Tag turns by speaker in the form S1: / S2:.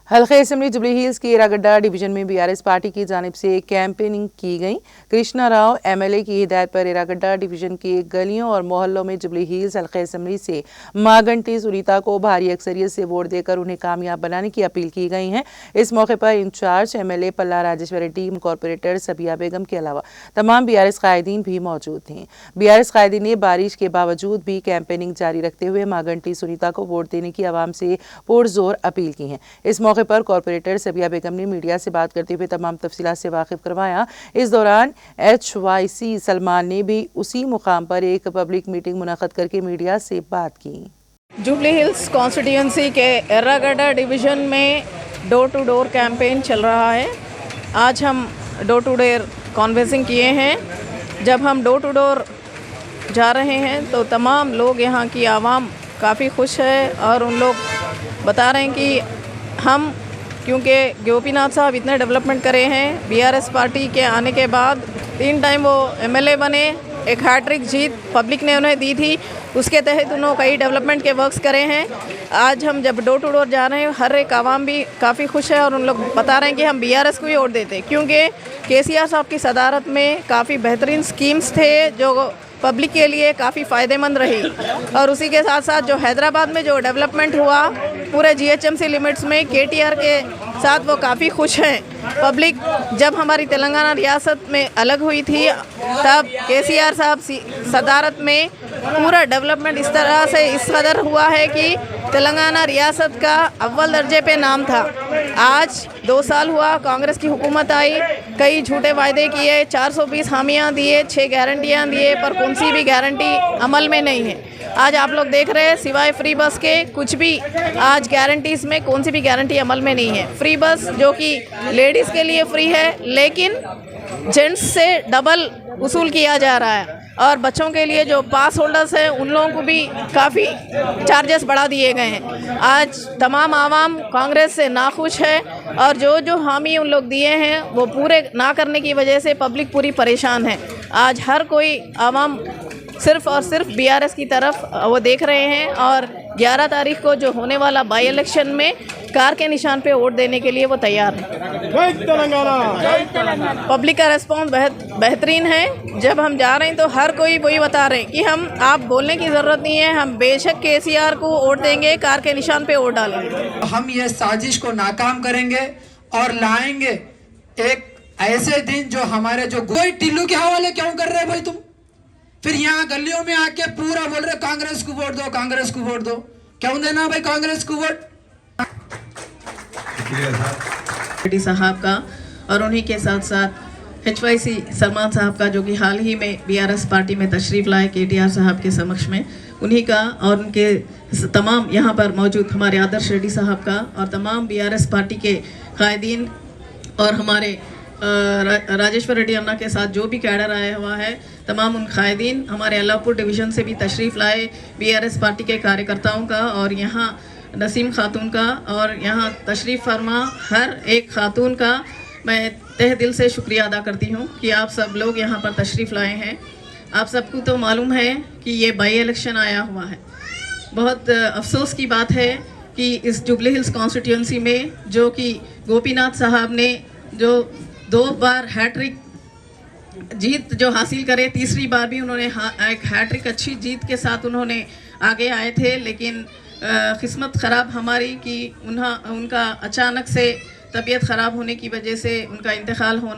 S1: हल्का assembly jubilee hills के Erragadda division में बीआरएस पार्टी की जानिब से कैंपेनिंग की गई। कृष्णा राव एमएलए की हिदायत पर एरागड्डा डिवीजन के गलियों और मोहल्लों में जुबली हिल्स हल्का असेंबली से मागंटी सुनीता को भारी अक्सरियत से वोट देकर उन्हें कामयाब बनाने की अपील की गई है। इस मौके पर इंचार्ज एमएलए पल्ला राजेश्वर रेड्डी, कॉर्पोरेटर सबिया बेगम के अलावा तमाम बीआरएस कायदीन भी मौजूद थे। बीआरएस कायदीन ने बारिश के बावजूद भी कैंपेनिंग जारी रखते हुए मागंटी सुनीता को वोट देने की आवाम से पुरजोर अपील की है। इस मौके पर कॉर्पोरेटर सबिया बेगम ने मीडिया से बात करते हुए तमाम तफसीलात से वाकिफ करवाया। इस दौरान HYC सलमान ने भी उसी मुकाम पर एक पब्लिक मीटिंग मुनक़द करके मीडिया से बात की।
S2: जुबली हिल्स कॉन्स्टिट्यूंसी के एर्रागड्डा डिवीज़न में डोर टू डोर कैंपेन चल रहा है। आज हम डोर टू डोर कॉन्वेंसिंग किए हैं। जब हम डोर टू डोर जा रहे हैं तो तमाम लोग, यहाँ की आवाम काफ़ी खुश है और उन लोग बता रहे हैं कि हम, क्योंकि गोपीनाथ साहब इतने डेवलपमेंट करे हैं, बीआरएस पार्टी के आने के बाद 3 टाइम वो एमएलए बने, एक हैट्रिक जीत पब्लिक ने उन्हें दी थी, उसके तहत उन्होंने कई डेवलपमेंट के वर्क्स करे हैं। आज हम जब डोर टू डोर जा रहे हैं, हर एक आवाम भी काफ़ी खुश है और उन लोग बता रहे हैं कि हम बीआरएस को ही वोट देते, क्योंकि केसीआर साहब की सदारत में काफ़ी बेहतरीन स्कीम्स थे जो पब्लिक के लिए काफ़ी फ़ायदेमंद रही। और उसी के साथ साथ जो हैदराबाद में जो डेवलपमेंट हुआ पूरे GHMC लिमिट्स में, KTR के साथ वो काफ़ी खुश हैं। पब्लिक जब हमारी तेलंगाना रियासत में अलग हुई थी तब केसीआर साहब सदारत में पूरा डेवलपमेंट इस तरह से इस कदर हुआ है कि तेलंगाना रियासत का अव्वल दर्जे पे नाम था। आज 2 साल हुआ कांग्रेस की हुकूमत आई, कई झूठे वायदे किए, 420 हामियाँ दिए, 6 गारंटियाँ दिए, पर कौन सी भी गारंटी अमल में नहीं है। आज आप लोग देख रहे हैं सिवाय फ्री बस के कुछ भी आज गारंटीज़ में कौन सी भी गारंटी अमल में नहीं है। फ्री बस जो कि लेडीज़ के लिए फ्री है, लेकिन जेंट्स से डबल वसूल किया जा रहा है। और बच्चों के लिए जो पास होल्डर्स हैं उन लोगों को भी काफ़ी चार्जेस बढ़ा दिए गए हैं। आज तमाम आवाम कांग्रेस से नाखुश है और जो हामी उन लोग दिए हैं वो पूरे ना करने की वजह से पब्लिक पूरी परेशान है। आज हर कोई आवाम सिर्फ़ और सिर्फ बीआरएस की तरफ वो देख रहे हैं और 11 तारीख को जो होने वाला बाई इलेक्शन में कार के निशान पे वोट देने के लिए वो तैयार है। पब्लिक का रिस्पॉन्स बेहतरीन है। जब हम जा रहे हैं तो हर कोई वही बता रहे हैं कि आप बोलने की ज़रूरत नहीं है, हम बेशक केसीआर को वोट देंगे, कार के निशान पे वोट डालेंगे।
S3: हम ये साजिश को नाकाम करेंगे और लाएंगे एक ऐसे दिन जो हमारे जो कोई टिल्लू के हवाले क्यों कर रहे भाई तुम? फिर यहाँ गलियों में आके पूरा बोल रहे कांग्रेस को वोट दो, कांग्रेस को वोट दो। क्यों देना भाई कांग्रेस को वोट?
S2: रेड्डी साहब का और उन्हीं के साथ साथ HYC सलमान साहब का, जो कि हाल ही में बीआरएस पार्टी में तशरीफ़ लाए KTR साहब के समक्ष में, उन्हीं का और उनके तमाम यहाँ पर मौजूद हमारे आदर्श रेड्डी साहब का और तमाम बीआरएस पार्टी के कायदीन और हमारे राजेश्वर रेड्डी अन्ना के साथ जो भी कैडर आया हुआ है, तमाम उन कायदीन हमारे अल्लाहपुर डिवीज़न से भी तशरीफ़ लाए बीआरएस पार्टी के कार्यकर्ताओं का और यहाँ नसीम खातून का और यहाँ तशरीफ़ फरमा हर एक खातून का मैं तहे दिल से शुक्रिया अदा करती हूँ कि आप सब लोग यहाँ पर तशरीफ़ लाए हैं। आप सबको तो मालूम है कि ये बाई इलेक्शन आया हुआ है। बहुत अफसोस की बात है कि इस जुबली हिल्स कॉन्स्टिट्यूंसी में जो कि गोपीनाथ साहब ने जो 2 बार हैट्रिक जीत जो हासिल करे, तीसरी बार भी उन्होंने एक हैट्रिक अच्छी जीत के साथ उन्होंने आगे आए थे, लेकिन किस्मत ख़राब हमारी कि उनका अचानक से तबीयत ख़राब होने की वजह से उनका इंतकाल होना